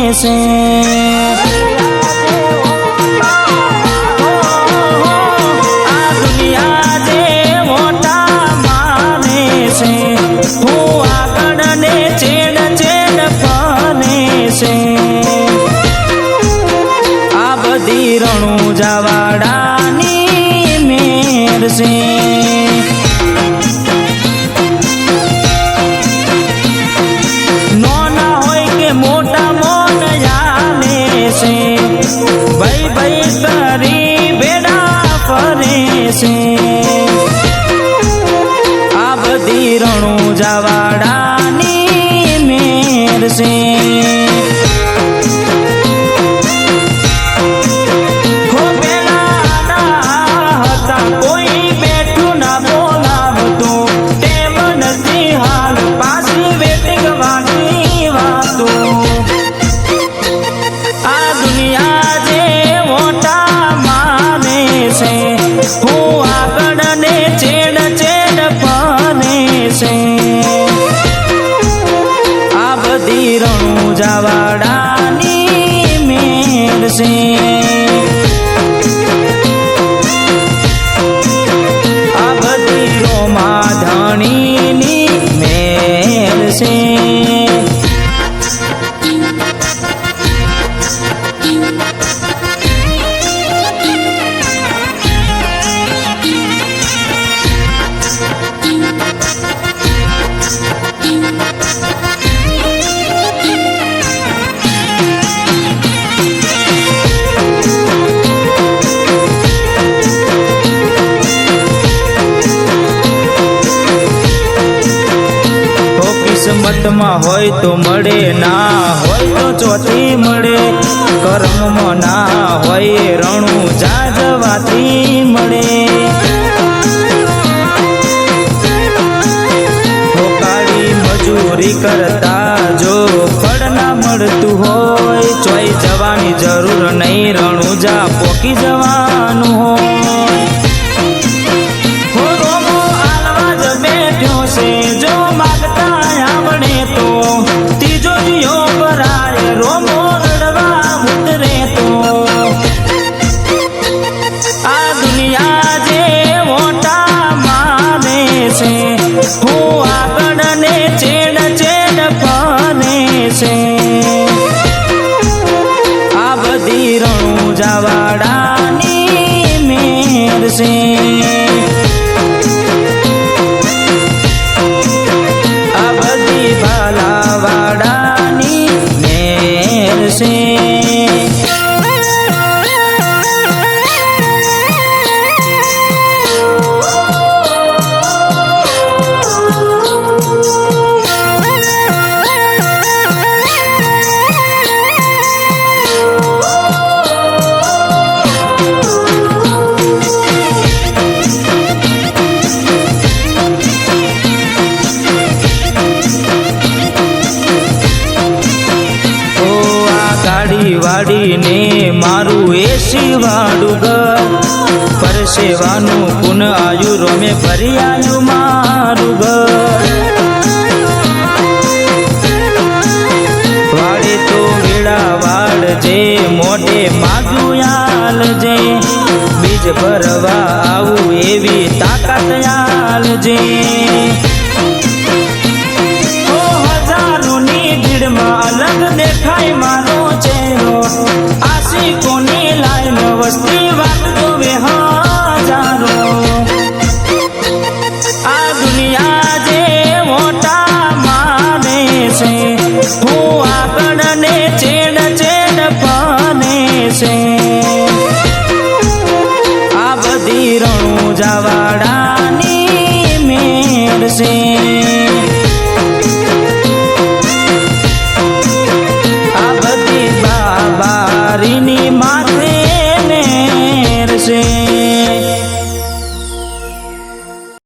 છે। આ દુનિયા જે મોટા માને છે, હું આગળ ને ચેડ ચેડ ફરે છે। આ બધી રણુજાવાડાની મેર છે। ભાઈ ભાઈ કરી બેડા ફરે છે। આ બધી રણુજાવાડાની મેર છે। કોઈ બેઠું ના બોલાવતું, તેમ નથી હાલ પાછી વેટિંગ વાગી વાતું। આ દુનિયા જે મોટા માને છે, હું આગળ ને ચેડ ચેડ ફરે છે। આ બધી રણુજાવાડાની મેર છે। આ બધી રોમાધણીની મેર છે। કિસ્મતમાં હોય તો મળે, ના હોય તો ચોથી મળે। કર્મમાં ના હોય રણુજા જવાથી મળે। કાળી મજૂરી કરતા જો ફળ ના મળતું હોય, ચોઈ જવાની જરૂર નહીં, રણુજા પોકી જવાનું હોય। જો માગતા આવડે તો તિજોરીઓ ભરાય, રોમો રડવા ઉતરે તો। આ દુનિયા જે મોટા માને છે, હું આગળ ને ચેડ ચેડ ફરે છે। આ બધી રણુજાવાડાની મેર છે। ભાલાવાડાની મેર છે। વાડીને મારું એસી વાડું ઘર, પરસેવાનું પુન આયુ રોમે ભરી આયુ મારું ઘર। વાડે તો વેળા વાળજે, મોઢે માગ્યું આલજે, બીજ ભરવા આવું એવી તાકાત આલજે। હજારોની ભીડમાં અલગ દેખાય મારો ચહેરો, આશિકોની લાઈન વસ્તી વાત જોવે હજારો। આ દુનિયા જે મોટા માને છે, હું આગળ ને ચેડ ચેડ ફરે છે। આ બધી રણુજાવાડાની મેર છે।